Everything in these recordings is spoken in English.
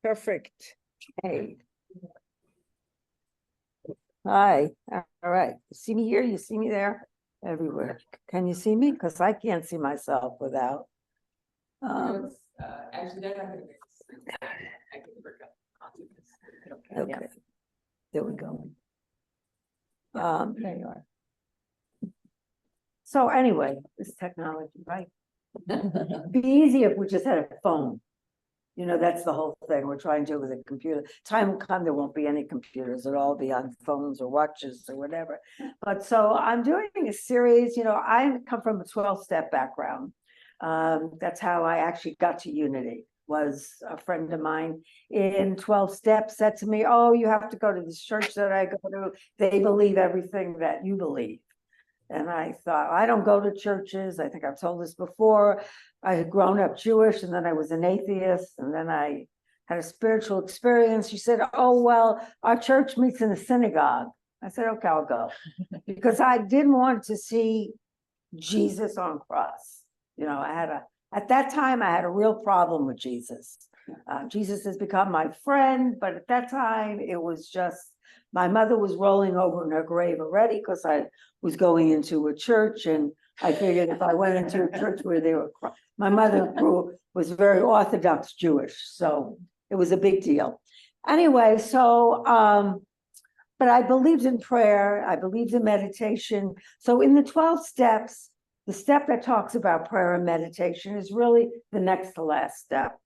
Perfect. Hey. Hi. All right. You see me here? You see me there? Everywhere. Can you see me? Because I can't see myself without. Actually, they're not going to make this. I can work out. Okay. There we go. There you are. So anyway, this technology, right? Be easy if we just had a phone. You know, that's the whole thing we're trying to do with a computer. Time will come, there won't be any computers. It'll all be on phones or watches or whatever. But so I'm doing a series, you know, I come from a 12-step background. That's how I actually got to Unity. Was a friend of mine in 12 steps said to me, oh, you have to go to this church that I go to. They believe everything that you believe. And I thought, I don't go to churches. I think I've told this before. I had grown up Jewish, and then I was an atheist, and then I had a spiritual experience. She said, oh, well, our church meets in a synagogue. I said, okay, I'll go. Because I didn't want to see Jesus on cross. You know, at that time, I had a real problem with Jesus. Jesus has become my friend, but at that time, it was just, my mother was rolling over in her grave already because I was going into a church, and I figured if I went into a church where they were, my mother was very Orthodox Jewish, so it was a big deal. Anyway, so, but I believed in prayer, I believed in meditation. So in the 12 steps, the step that talks about prayer and meditation is really the next to last step.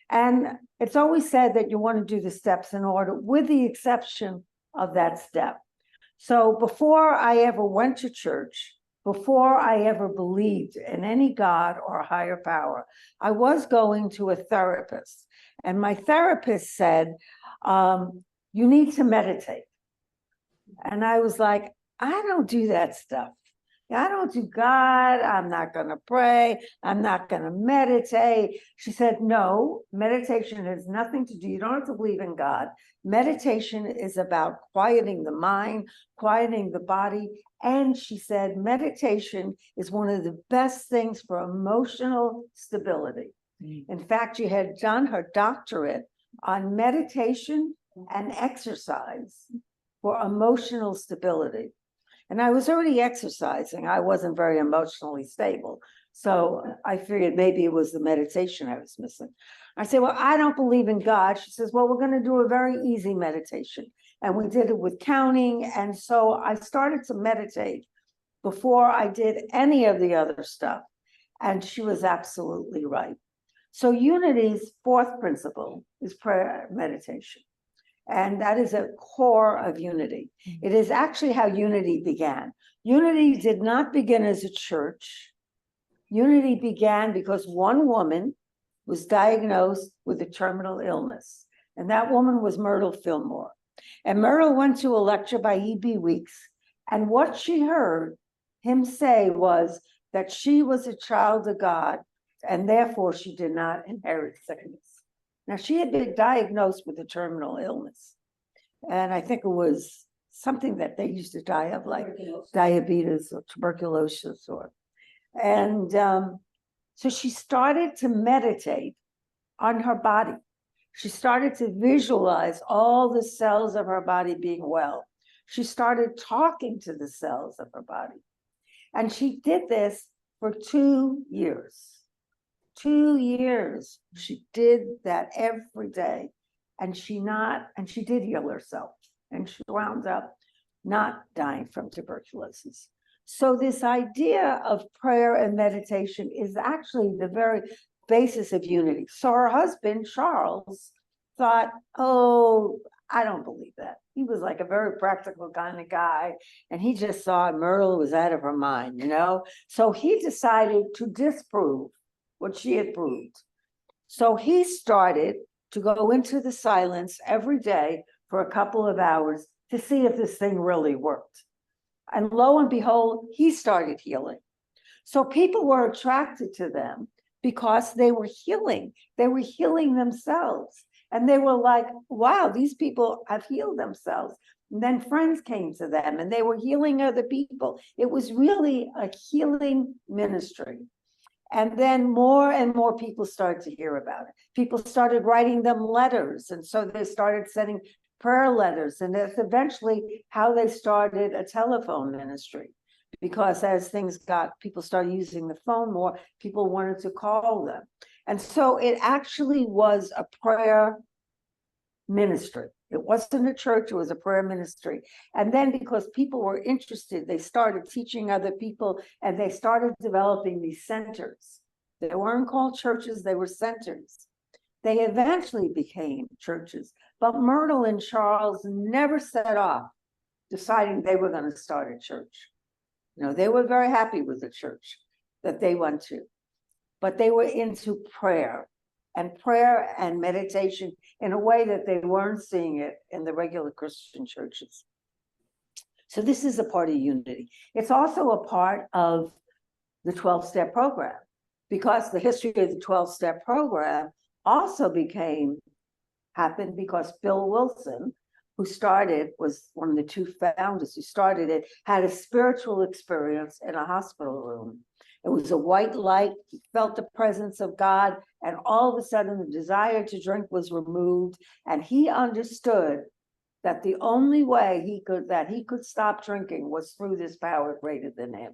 And it's always said that you want to do the steps in order, with the exception of that step. So before I ever went to church, before I ever believed in any God or higher power, I was going to a therapist. And my therapist said, you need to meditate. And I was like, I don't do that stuff. I don't do God. I'm not going to pray. I'm not going to meditate. She said, no, meditation has nothing to do. You don't have to believe in God. Meditation is about quieting the mind, quieting the body. And she said, meditation is one of the best things for emotional stability. In fact, she had done her doctorate on meditation and exercise for emotional stability. And I was already exercising. I wasn't very emotionally stable. So I figured maybe it was the meditation I was missing. I said, well, I don't believe in God. She says, well, we're going to do a very easy meditation. And we did it with counting. And so I started to meditate before I did any of the other stuff. And she was absolutely right. So Unity's fourth principle is prayer meditation. And that is a core of Unity. It is actually how Unity began. Unity did not begin as a church. Unity began because one woman was diagnosed with a terminal illness. And that woman was Myrtle Fillmore. And Myrtle went to a lecture by E.B. Weeks. And what she heard him say was that she was a child of God, and therefore she did not inherit sickness. Now, she had been diagnosed with a terminal illness, and I think it was something that they used to die of, like diabetes or tuberculosis, and so she started to meditate on her body. She started to visualize all the cells of her body being well. She started talking to the cells of her body, and she did this for 2 years. 2 years, she did that every day, and she did heal herself, and she wound up not dying from tuberculosis. So this idea of prayer and meditation is actually the very basis of Unity. So her husband, Charles, thought, oh, I don't believe that. He was like a very practical kind of guy, and he just saw Myrtle was out of her mind, you know? So he decided to disprove what she had proved. So he started to go into the silence every day for a couple of hours to see if this thing really worked. And lo and behold, he started healing. So people were attracted to them because they were healing. They were healing themselves. And they were like, wow, these people have healed themselves. And then friends came to them and they were healing other people. It was really a healing ministry. And then more and more people started to hear about it. People started writing them letters. And so they started sending prayer letters. And that's eventually how they started a telephone ministry. Because as things got, people started using the phone more, people wanted to call them. And so it actually was a prayer ministry. It wasn't a church, it was a prayer ministry. And then because people were interested, they started teaching other people and they started developing these centers. They weren't called churches, they were centers. They eventually became churches, but Myrtle and Charles never set off deciding they were going to start a church. They were very happy with the church that they went to, but they were into prayer and meditation in a way that they weren't seeing it in the regular Christian churches. So this is a part of unity. It's also a part of the 12-step program, because the history of the 12-step program also happened because Bill Wilson, who was one of the two founders who started it, had a spiritual experience in a hospital room. It was a white light. He felt the presence of God, and all of a sudden the desire to drink was removed, and he understood that the only way he could stop drinking was through this power greater than him.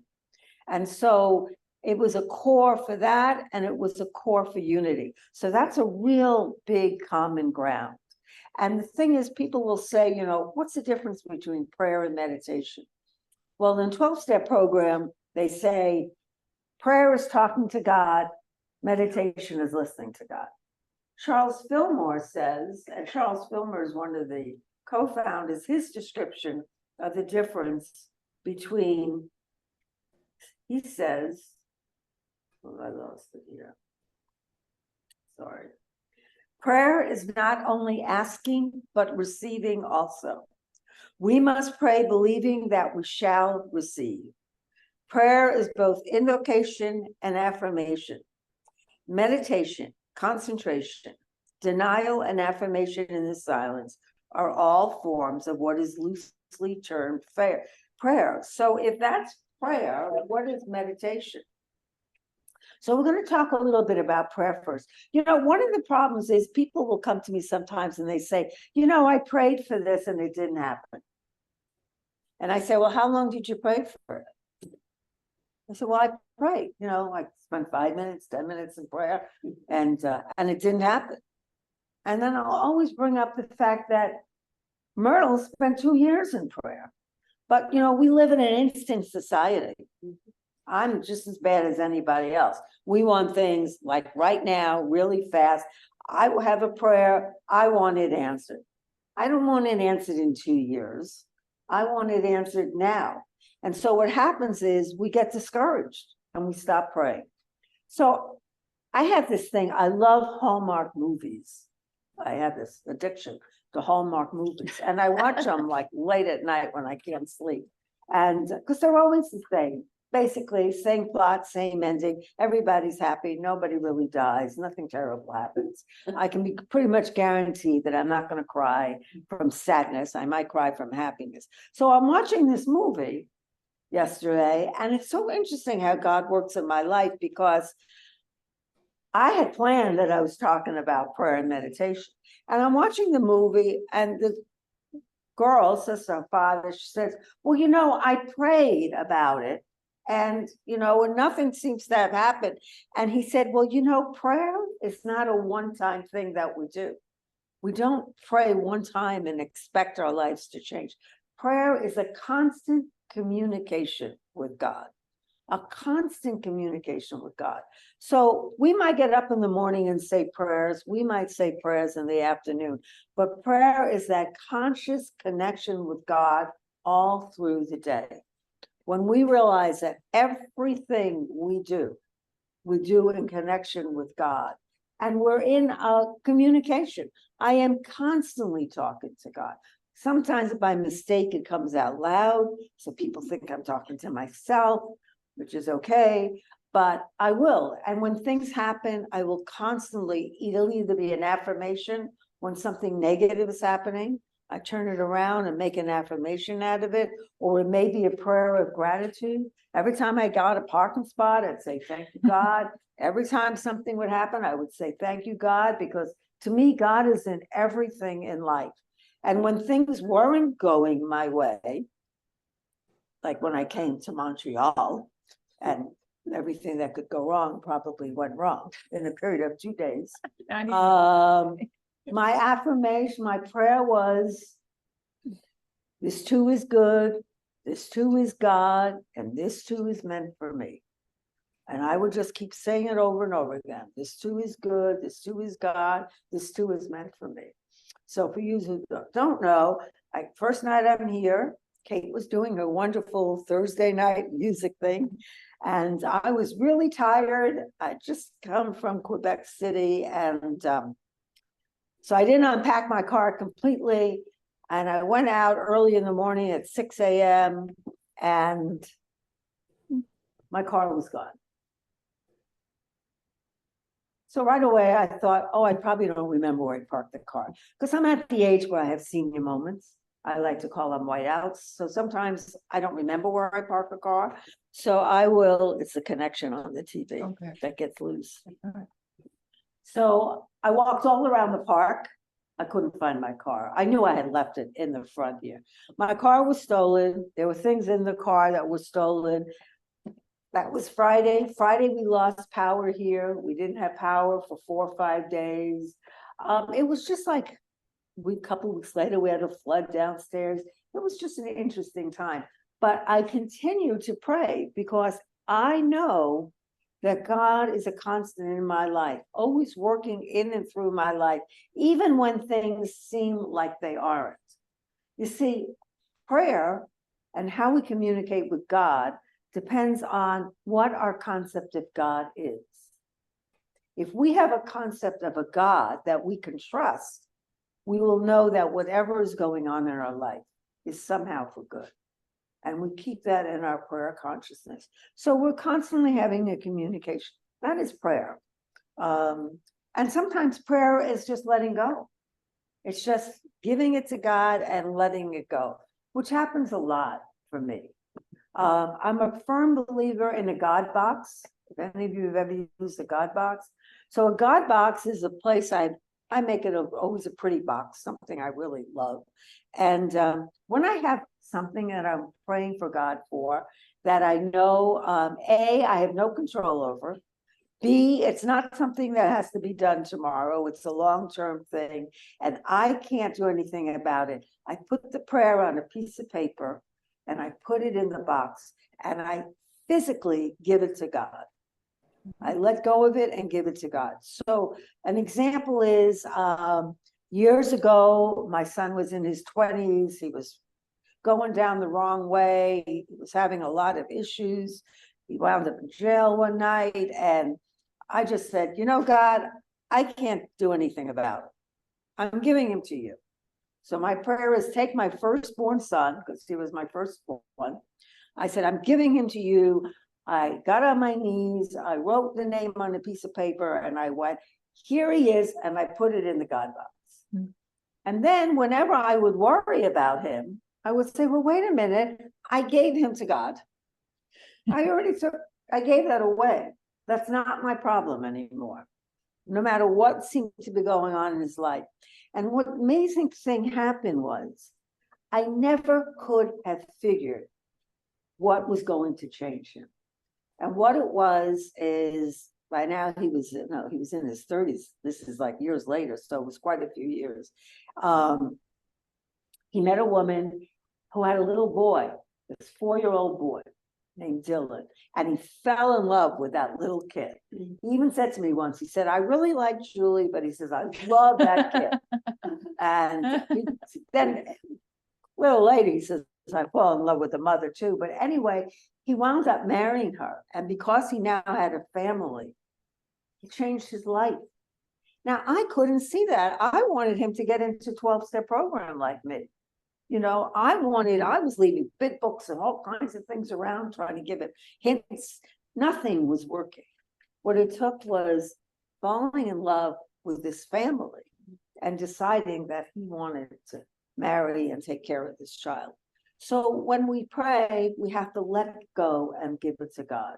And so it was a core for that, and it was a core for unity. So that's a real big common ground. And the thing is, people will say, what's the difference between prayer and meditation? Well, in 12-step program, they say prayer is talking to God, meditation is listening to God. Charles Fillmore says, and Charles Fillmore is one of the co-founders, his description of the difference between, he says, I lost it here. Sorry. Prayer is not only asking, but receiving also. We must pray believing that we shall receive. Prayer is both invocation and affirmation. Meditation, concentration, denial, and affirmation in the silence are all forms of what is loosely termed prayer. So if that's prayer, what is meditation? So we're going to talk a little bit about prayer first. One of the problems is people will come to me sometimes and they say, I prayed for this and it didn't happen. And I say, well, how long did you pray for it? I said, well, I prayed, I spent 5 minutes, 10 minutes in prayer, and it didn't happen. And then I'll always bring up the fact that Myrtle spent 2 years in prayer. But, we live in an instant society. I'm just as bad as anybody else. We want things like right now, really fast. I will have a prayer. I want it answered. I don't want it answered in 2 years. I want it answered now. And so what happens is we get discouraged and we stop praying. So I have this thing. I love Hallmark movies. I have this addiction to Hallmark movies. And I watch them like late at night when I can't sleep. And because they're always the same. Basically, same plot, same ending. Everybody's happy. Nobody really dies. Nothing terrible happens. I can be pretty much guaranteed that I'm not going to cry from sadness. I might cry from happiness. So I'm watching this movie yesterday, and it's so interesting how God works in my life, because I had planned that I was talking about prayer and meditation. And I'm watching the movie, and the girl says to her father, she says, well, I prayed about it. And, and nothing seems to have happened. And he said, well, prayer is not a one-time thing that we do. We don't pray one time and expect our lives to change. Prayer is a constant communication with God, a constant communication with God. So we might get up in the morning and say prayers. We might say prayers in the afternoon, but prayer is that conscious connection with God all through the day. When we realize that everything we do in connection with God, and we're in a communication. I am constantly talking to God. Sometimes by mistake, it comes out loud, so people think I'm talking to myself, which is okay, but I will. And when things happen, I will constantly, it'll either be an affirmation when something negative is happening. I turn it around and make an affirmation out of it, or it may be a prayer of gratitude. Every time I got a parking spot, I'd say, thank you, God. Every time something would happen, I would say, thank you, God, because to me, God is in everything in life. And when things weren't going my way, like when I came to Montreal, and everything that could go wrong probably went wrong in a period of 2 days. My affirmation, my prayer was, this too is good, this too is God, and this too is meant for me. And I would just keep saying it over and over again. This too is good, this too is God, this too is meant for me. So for you who don't know, first night I'm here, Kate was doing her wonderful Thursday night music thing. And I was really tired. I just come from Quebec City. And so I didn't unpack my car completely. And I went out early in the morning at 6 a.m. and my car was gone. So right away I thought, oh, I probably don't remember where I parked the car, because I'm at the age where I have senior moments. I like to call them whiteouts. So sometimes I don't remember where I park the car. So I will, it's the connection on the TV that gets loose. So I walked all around the park. I couldn't find my car. I knew I had left it in the front here. My car was stolen. There were things in the car that were stolen. That was Friday. Friday, we lost power here. We didn't have power for 4 or 5 days. It was just like a couple of weeks later, we had a flood downstairs. It was just an interesting time. But I continue to pray because I know that God is a constant in my life, always working in and through my life, even when things seem like they aren't. You see, prayer and how we communicate with God depends on what our concept of God is. If we have a concept of a God that we can trust, we will know that whatever is going on in our life is somehow for good. And we keep that in our prayer consciousness. So we're constantly having a communication. That is prayer. And sometimes prayer is just letting go. It's just giving it to God and letting it go, which happens a lot for me. I'm a firm believer in a God box. If any of you have ever used a God box. So a God box is a place I make it always a pretty box, something I really love. And when I have something that I'm praying for God for, that I know, A, I have no control over. B, it's not something that has to be done tomorrow. It's a long-term thing, and I can't do anything about it. I put the prayer on a piece of paper, and I put it in the box, and I physically give it to God. I let go of it and give it to God. So an example is years ago, my son was in his 20s. He was going down the wrong way. He was having a lot of issues. He wound up in jail one night. And I just said, you know, God, I can't do anything about it. I'm giving him to you. So my prayer is take my firstborn son, because he was my firstborn. I said, I'm giving him to you. I got on my knees, I wrote the name on a piece of paper, and I went, here he is, and I put it in the God box. Mm-hmm. And then whenever I would worry about him, I would say, well, wait a minute, I gave him to God. I gave that away. That's not my problem anymore, no matter what seemed to be going on in his life. And what amazing thing happened was, I never could have figured what was going to change him. And what it was is, by now he was in his 30s. This is like years later, so it was quite a few years. He met a woman who had a little boy, this 4-year-old boy named Dylan, and he fell in love with that little kid. He even said to me once, he said, I really like Julie, but he says, I love that kid. And then a little later, he says, I fall in love with the mother too. But anyway, he wound up marrying her. And because he now had a family, he changed his life. Now, I couldn't see that. I wanted him to get into 12-step program like me. You know, I was leaving big books and all kinds of things around, trying to give it hints. Nothing was working. What it took was falling in love with this family and deciding that he wanted to marry and take care of this child. So when we pray, we have to let it go and give it to God.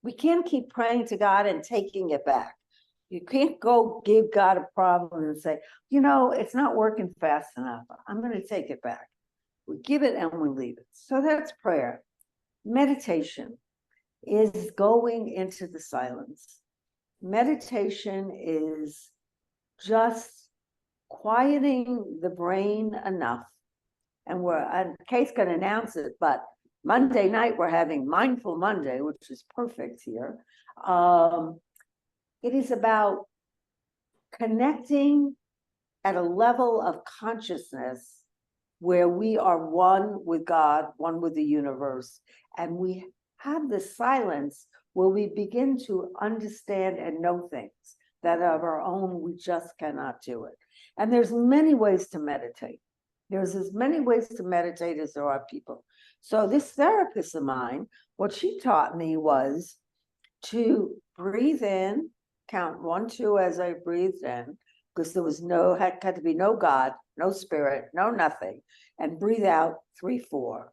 We can't keep praying to God and taking it back. You can't go give God a problem and say, you know, it's not working fast enough. I'm going to take it back. We give it and we leave it. So that's prayer. Meditation is going into the silence. Meditation is just quieting the brain enough. And Kate's going to announce it, but Monday night we're having Mindful Monday, which is perfect here. It is about connecting at a level of consciousness where we are one with God, one with the universe, and we have the silence where we begin to understand and know things that of our own we just cannot do it. And there's many ways to meditate. There's as many ways to meditate as there are people. So this therapist of mine, what she taught me was to breathe in, count 1, 2 as I breathed in, because there was had to be no God, no spirit, no nothing, and breathe out 3, 4.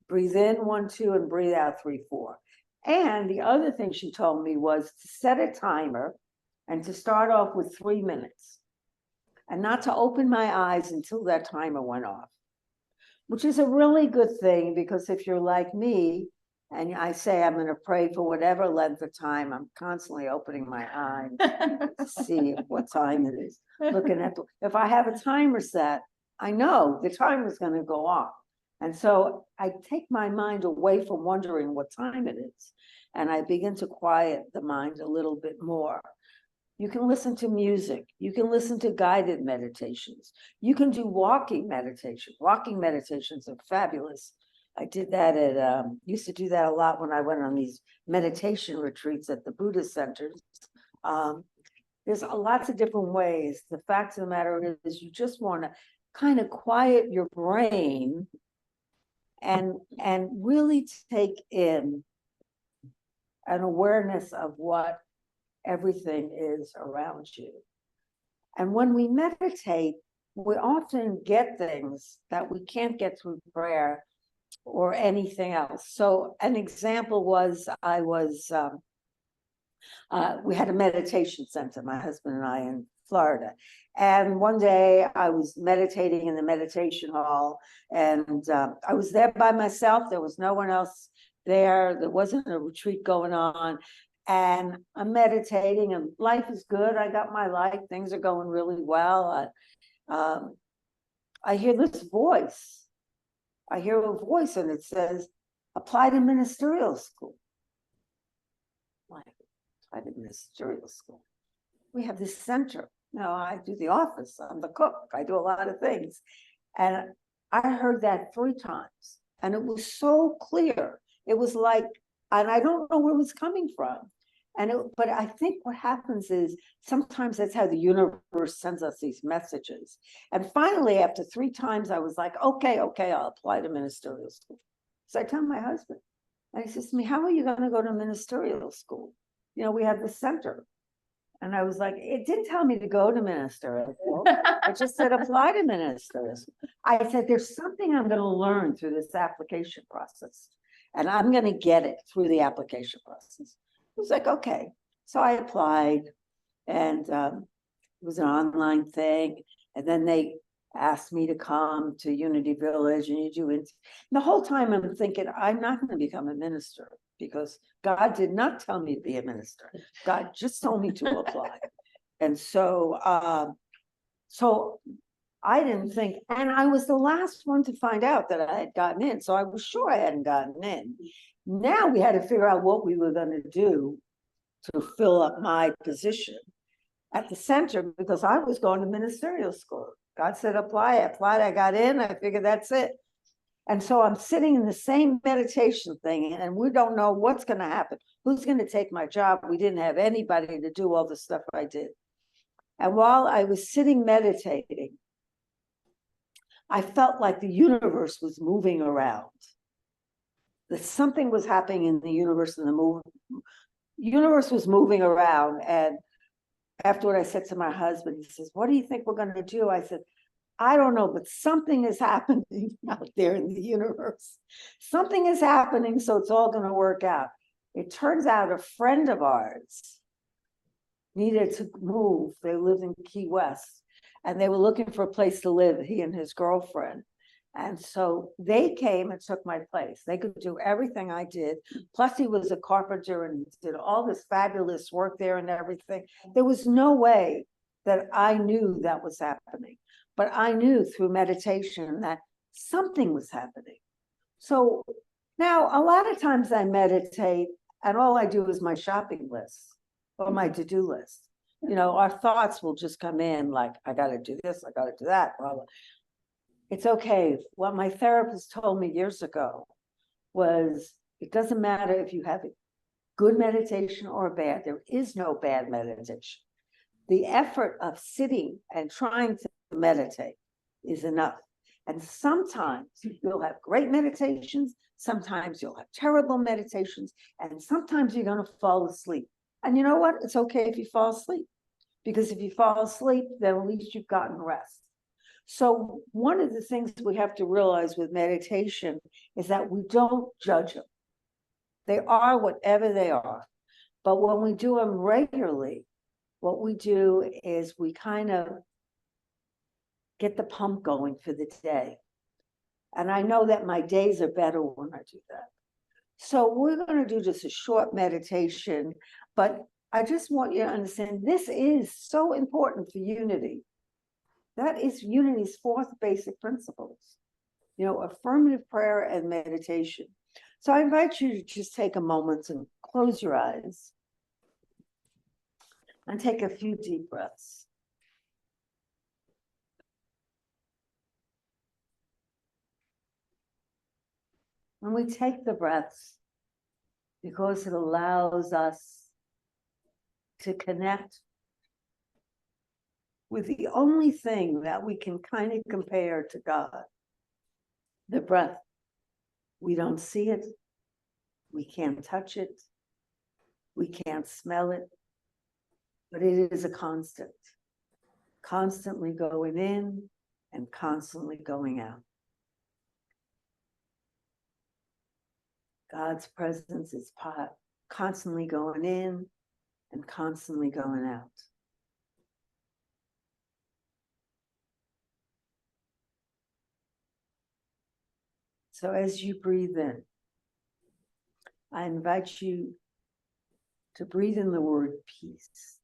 Breathe in 1, 2, and breathe out 3, 4. And the other thing she told me was to set a timer and to start off with 3 minutes and not to open my eyes until that timer went off, which is a really good thing, because if you're like me and I say I'm going to pray for whatever length of time, I'm constantly opening my eyes to see what time it is. Looking at if I have a timer set, I know the timer is going to go off. And so I take my mind away from wondering what time it is. And I begin to quiet the mind a little bit more. You can listen to music. You can listen to guided meditations. You can do walking meditation. Walking meditations are fabulous. I did that used to do that a lot when I went on these meditation retreats at the Buddhist centers. There's lots of different ways. The fact of the matter is you just want to kind of quiet your brain and really take in an awareness of what everything is around you. And when we meditate, we often get things that we can't get through prayer or anything else. So an example was we had a meditation center, my husband and I, in Florida. And one day I was meditating in the meditation hall, and I was there by myself. There was no one else there. There wasn't a retreat going on. And I'm meditating, and life is good. I got my life. Things are going really well. I hear this voice. I hear a voice, and it says, apply to ministerial school. Like, apply to ministerial school. We have this center. Now, I do the office. I'm the cook. I do a lot of things. And I heard that 3 times. And it was so clear. It was like, and I don't know where it was coming from. But I think what happens is sometimes that's how the universe sends us these messages. And finally, after 3 times, I was like, okay, I'll apply to ministerial school. So I tell my husband, and he says to me, how are you going to go to ministerial school? You know, we have the center. And I was like, it didn't tell me to go to ministerial school. It just said apply to ministerial school. I said, there's something I'm going to learn through this application process. And I'm going to get it through the application process. It was like, okay. So I applied, and it was an online thing. And then they asked me to come to Unity Village, and you do it. The whole time I'm thinking, I'm not going to become a minister, because God did not tell me to be a minister. God just told me to apply. And so I didn't think, and I was the last one to find out that I had gotten in. So I was sure I hadn't gotten in. Now we had to figure out what we were going to do to fill up my position at the center, because I was going to ministerial school. God said, apply. I applied. I got in. I figured that's it. And so I'm sitting in the same meditation thing, and we don't know what's going to happen. Who's going to take my job? We didn't have anybody to do all the stuff I did. And while I was sitting meditating, I felt like the universe was moving around. That something was happening in the universe, and the universe was moving around. And after what I said to my husband, he says, what do you think we're going to do? I said, I don't know, but something is happening out there in the universe. Something is happening, so it's all going to work out. It turns out a friend of ours needed to move. They lived in Key West, and they were looking for a place to live, he and his girlfriend. And so they came and took my place. They could do everything I did. Plus, he was a carpenter and did all this fabulous work there and everything. There was no way that I knew that was happening. But I knew through meditation that something was happening. So now a lot of times I meditate and all I do is my shopping list or my to-do list. You know, our thoughts will just come in like, I got to do this, I got to do that. Blah, blah. It's okay. What my therapist told me years ago was, it doesn't matter if you have a good meditation or bad. There is no bad meditation. The effort of sitting and trying to meditate is enough. And sometimes you'll have great meditations, sometimes you'll have terrible meditations, and sometimes you're going to fall asleep. And you know what? It's okay if you fall asleep, because if you fall asleep, then at least you've gotten rest. So one of the things we have to realize with meditation is that we don't judge them. They are whatever they are. But when we do them regularly, what we do is we kind of get the pump going for the day. And I know that my days are better when I do that. So we're going to do just a short meditation, but I just want you to understand this is so important for unity. That is unity's fourth basic principles, you know, affirmative prayer and meditation. So I invite you to just take a moment and close your eyes and take a few deep breaths. And we take the breaths because it allows us to connect with the only thing that we can kind of compare to God, the breath. We don't see it, we can't touch it, we can't smell it, but it is a constant, constantly going in and constantly going out. God's presence is constantly going in and constantly going out. So as you breathe in, I invite you to breathe in the word peace.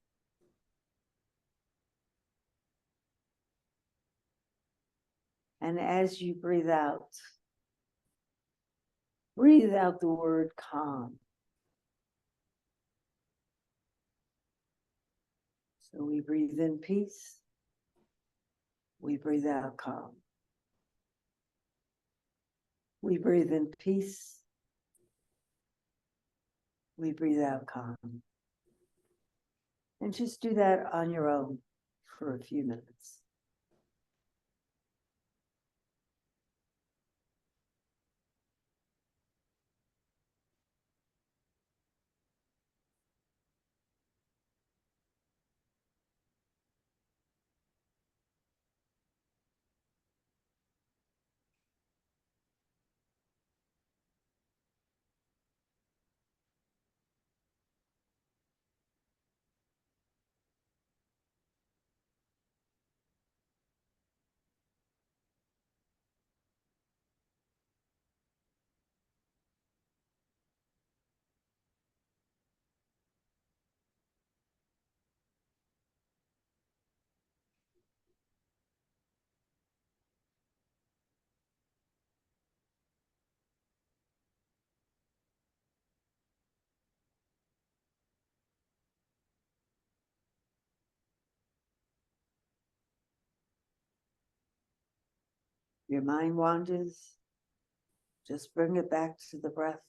And as you breathe out the word calm. So we breathe in peace, we breathe out calm. We breathe in peace, we breathe out calm. And just do that on your own for a few minutes. Your mind wanders, just bring it back to the breath.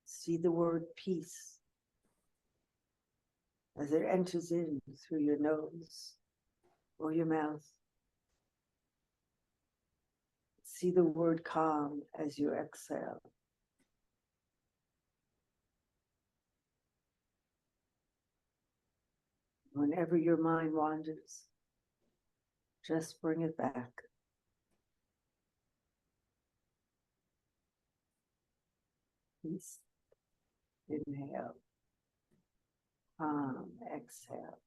See the word peace as it enters in through your nose or your mouth. See the word calm as you exhale. Whenever your mind wanders, Just bring it back. Peace. Inhale. Exhale.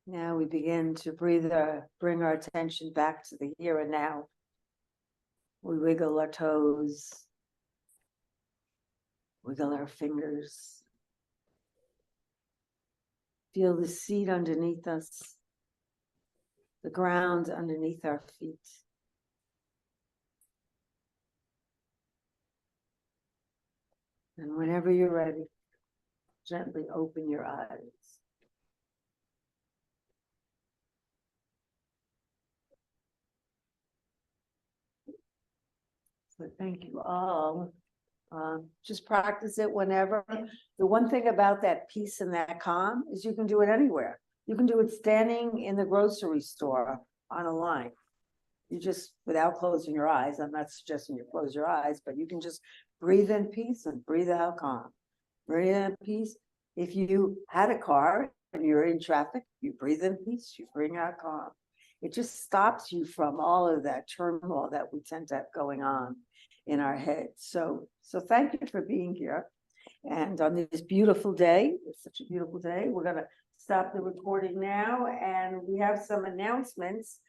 Now we begin to bring our attention back to the here and now. We wiggle our toes, wiggle our fingers. Feel the seat underneath us, the ground underneath our feet. And whenever you're ready, gently open your eyes. So thank you all. Just practice it whenever. The one thing about that peace and that calm is you can do it anywhere. You can do it standing in the grocery store on a line. You just, without closing your eyes, I'm not suggesting you close your eyes, but you can just breathe in peace and breathe out calm. Breathe in peace. If you had a car and you're in traffic, you breathe in peace, you bring out calm. It just stops you from all of that turmoil that we tend to have going on in our heads. So thank you for being here. And on this beautiful day, it's such a beautiful day, we're gonna stop the recording now, and we have some announcements.